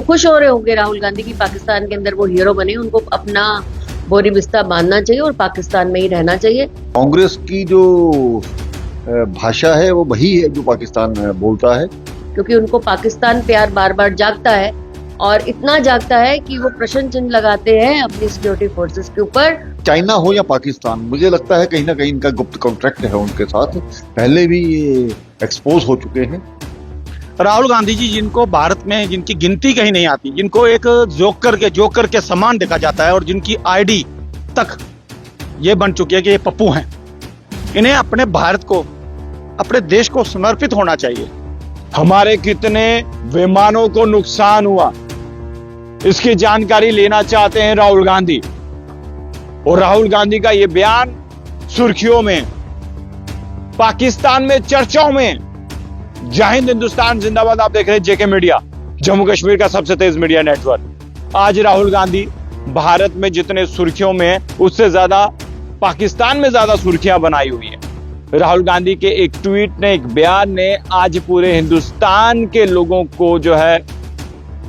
खुश हो रहे होंगे राहुल गांधी की पाकिस्तान के अंदर वो हीरो बने, उनको अपना बोरी बिस्तर बांधना चाहिए और पाकिस्तान में ही रहना चाहिए। कांग्रेस की जो भाषा है वो वही है जो पाकिस्तान बोलता है, क्योंकि उनको पाकिस्तान प्यार बार बार जागता है और इतना जागता है कि वो प्रश्न चिन्ह लगाते हैं अपनी सिक्योरिटी फोर्सेस के ऊपर। चाइना हो या पाकिस्तान, मुझे लगता है कहीं ना कहीं इनका गुप्त कॉन्ट्रैक्ट है उनके साथ, पहले भी ये एक्सपोज हो चुके हैं। राहुल गांधी जी जिनको भारत में जिनकी गिनती कहीं नहीं आती, जिनको एक जोकर के समान देखा जाता है और जिनकी आईडी तक ये बन चुकी है कि ये पप्पू हैं, इन्हें अपने भारत को, अपने देश को समर्पित होना चाहिए। हमारे कितने विमानों को नुकसान हुआ इसकी जानकारी लेना चाहते हैं राहुल गांधी, और राहुल गांधी का ये बयान सुर्खियों में, पाकिस्तान में, चर्चाओं में। जय हिंद, हिंदुस्तान जिंदाबाद। आप देख रहे हैं जेके मीडिया, जम्मू कश्मीर का सबसे तेज मीडिया नेटवर्क। आज राहुल गांधी भारत में जितने सुर्खियों में, उससे ज्यादा पाकिस्तान में ज्यादा सुर्खियां बनाई हुई है। राहुल गांधी के एक ट्वीट ने, एक बयान ने आज पूरे हिंदुस्तान के लोगों को जो है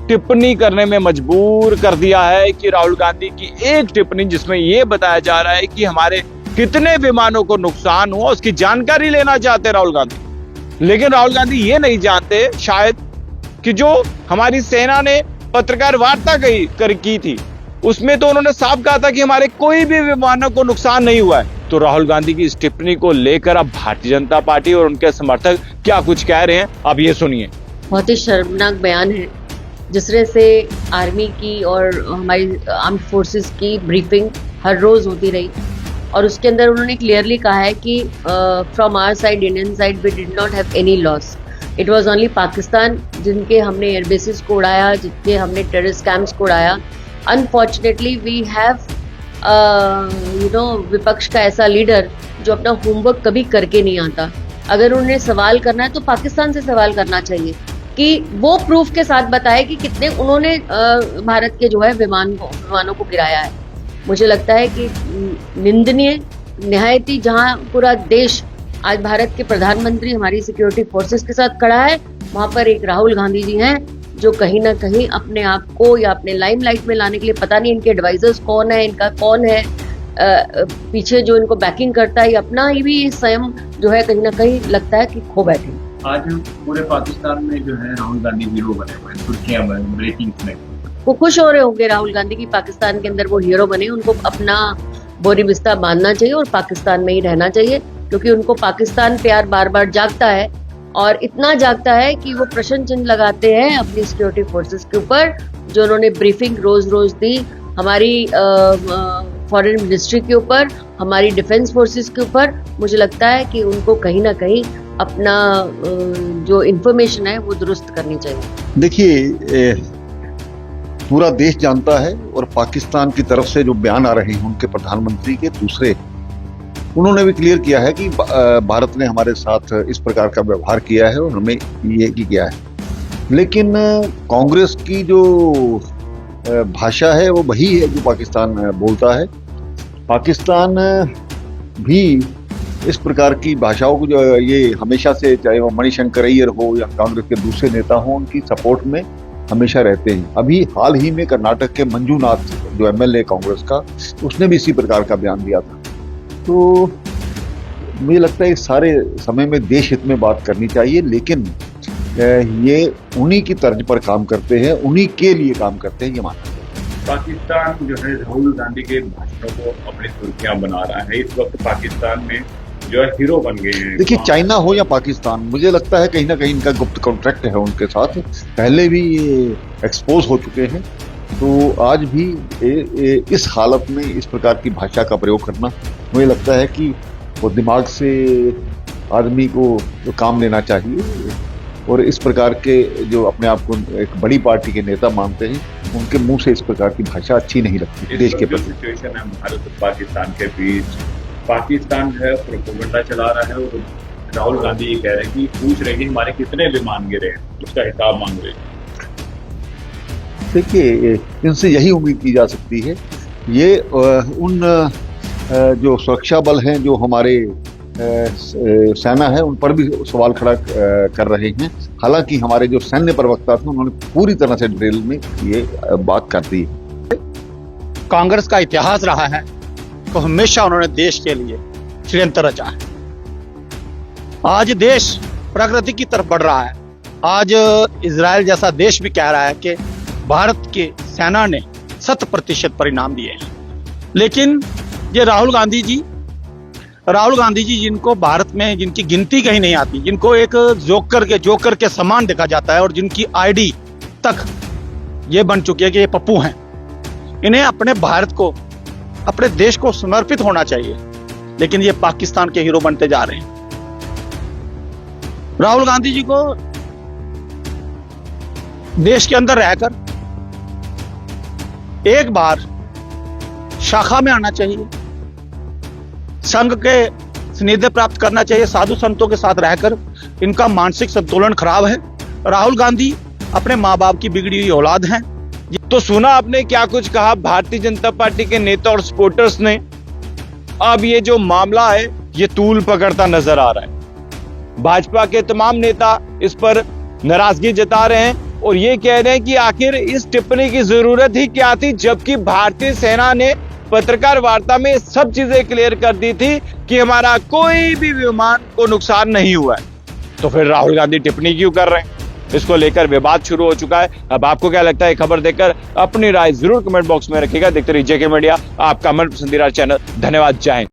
टिप्पणी करने में मजबूर कर दिया है कि राहुल गांधी की एक टिप्पणी जिसमें यह बताया जा रहा है कि हमारे कितने विमानों को नुकसान हुआ उसकी जानकारी लेना चाहते राहुल गांधी। लेकिन राहुल गांधी ये नहीं जानते शायद कि जो हमारी सेना ने पत्रकार वार्ता की थी उसमें तो उन्होंने साफ कहा था कि हमारे कोई भी विमानों को नुकसान नहीं हुआ है। तो राहुल गांधी की इस टिप्पणी को लेकर अब भारतीय जनता पार्टी और उनके समर्थक क्या कुछ कह रहे हैं, अब ये सुनिए। बहुत ही शर्मनाक बयान है जिसमें से आर्मी की और हमारी आर्म्ड फोर्सेस की ब्रीफिंग हर रोज होती रही और उसके अंदर उन्होंने क्लियरली कहा है कि from our side, Indian side, we did not have any loss. It was only Pakistan जिनके हमने एयरबेसिस को उड़ाया, जिनके हमने टेररिस्ट कैंप्स को उड़ाया। अनफॉर्चुनेटली वी हैव विपक्ष का ऐसा लीडर जो अपना होमवर्क कभी करके नहीं आता। अगर उन्हें सवाल करना है तो पाकिस्तान से सवाल करना चाहिए कि वो प्रूफ के साथ बताए कि कितने उन्होंने भारत के जो है विमानों को गिराया है। मुझे लगता है कि निंदनीय निहायती, जहां पूरा देश आज भारत के प्रधानमंत्री हमारी सिक्योरिटी फोर्सेस के साथ खड़ा है, वहां पर एक राहुल गांधी जी हैं जो कहीं ना कहीं अपने आप को या अपने लाइमलाइट में लाने के लिए, पता नहीं इनके एडवाइजर्स कौन है, इनका कौन है पीछे जो इनको बैकिंग करता है, अपना ही भी स्वयं जो है कहीं ना कहीं लगता है कि खो बैठे। आज पूरे पाकिस्तान में जो है राहुल गांधी हीरो बने हुए हैं, सुर्खियां बने, ब्रेकिंग में। वो खुश हो रहे होंगे राहुल गांधी की पाकिस्तान के अंदर वो हीरो बने, उनको अपना बोरी बिस्तर बांधना चाहिए और पाकिस्तान में ही रहना चाहिए, क्योंकि उनको पाकिस्तान प्यार बार बार जागता है और इतना जागता है कि वो प्रश्न चिन्ह लगाते हैं अपनी सिक्योरिटी फोर्सेस के ऊपर। जो उन्होंने ब्रीफिंग रोज रोज दी हमारी फॉरेन मिनिस्ट्री के ऊपर, हमारी डिफेंस फोर्सेस के ऊपर, मुझे लगता है कि उनको कहीं ना कहीं अपना जो इंफॉर्मेशन है वो दुरुस्त करनी चाहिए। देखिए, पूरा देश जानता है और पाकिस्तान की तरफ से जो बयान आ रहे हैं उनके प्रधानमंत्री के, दूसरे उन्होंने भी क्लियर किया है कि भारत ने हमारे साथ इस प्रकार का व्यवहार किया है और हमें ये किया है। लेकिन कांग्रेस की जो भाषा है वो वही है जो पाकिस्तान बोलता है। पाकिस्तान भी इस प्रकार की भाषाओं को जो ये हमेशा से, चाहे वो मणिशंकर अय्यर हो या कांग्रेस के दूसरे नेता हो, उनकी सपोर्ट में हमेशा रहते हैं। अभी हाल ही में कर्नाटक के मंजूनाथ जो एमएलए कांग्रेस का, उसने भी इसी प्रकार का बयान दिया था। तो मुझे लगता है सारे समय में देश हित में बात करनी चाहिए, लेकिन ये उन्हीं की तर्ज पर काम करते हैं, उन्हीं के लिए काम करते हैं, ये मानना चाहिए। पाकिस्तान जो है राहुल गांधी के भाषणों को अपनी सुर्खियां बना रहा है। इस वक्त पाकिस्तान में जो है हीरो बन गए हैं। देखिए, चाइना हो या पाकिस्तान, मुझे लगता है कहीं ना कहीं इनका गुप्त कॉन्ट्रैक्ट है उनके साथ, पहले भी ये एक्सपोज हो चुके हैं। तो आज भी इस हालत में इस प्रकार की भाषा का प्रयोग करना, मुझे लगता है कि वो दिमाग से आदमी को जो काम लेना चाहिए। और इस प्रकार के जो अपने आप को एक बड़ी पार्टी के नेता मानते हैं, उनके मुंह से इस प्रकार की भाषा अच्छी नहीं लगती देश के प्रति। सिचुएशन है भारत और पाकिस्तान के बीच, पाकिस्तान जो है प्रोपेगेंडा चला रहा है और राहुल गांधी ये कह रहे हैं कि पूछ रहे हैं हमारे कितने विमान गिरे हैं, उसका हिसाब मांग रहे हैं। देखिए, इनसे यही उम्मीद की जा सकती है। ये उन जो सुरक्षा बल हैं जो हमारे सेना है उन पर भी सवाल खड़ा कर रहे हैं। हालांकि हमारे जो सैन्य प्रवक्ता थे उन्होंने पूरी तरह से डिटेल में ये बात कर दी। कांग्रेस का इतिहास रहा है तो हमेशा उन्होंने देश के लिए षड्यंत्र रचा है। आज देश प्रगति की तरफ बढ़ रहा है। आज इजराइल जैसा देश भी कह रहा है कि भारत की सेना ने 100% परिणाम दिए हैं। लेकिन ये राहुल गांधी जी जिनको भारत में जिनकी गिनती कहीं नहीं आती, जिनको एक जोकर के समान देखा जाता है और जिनकी आईडी तक ये बन चुकी है कि ये पप्पू हैं, इन्हें अपने भारत को, अपने देश को समर्पित होना चाहिए। लेकिन ये पाकिस्तान के हीरो बनते जा रहे हैं। राहुल गांधी जी को देश के अंदर रहकर एक बार शाखा में आना चाहिए, संघ के सानिध्य प्राप्त करना चाहिए। साधु संतों के साथ रहकर इनका मानसिक संतुलन खराब है। राहुल गांधी अपने माँ बाप की बिगड़ी हुई औलाद हैं। तो सुना आपने क्या कुछ कहा भारतीय जनता पार्टी के नेता और सपोर्टर्स ने। अब ये जो मामला है ये तूल पकड़ता नजर आ रहा है। भाजपा के तमाम नेता इस पर नाराजगी जता रहे हैं और ये कह रहे हैं कि आखिर इस टिप्पणी की जरूरत ही क्या थी, जबकि भारतीय सेना ने पत्रकार वार्ता में सब चीजें क्लियर कर दी थी कि हमारा कोई भी विमान को नुकसान नहीं हुआ है। तो फिर राहुल गांधी टिप्पणी क्यों कर रहे हैं? इसको लेकर विवाद शुरू हो चुका है। अब आपको क्या लगता है? खबर देखकर अपनी राय जरूर कमेंट बॉक्स में रखिएगा। देखते रहिए जेके मीडिया, आपका मन पसंदीदा चैनल। धन्यवाद, जय हिंद।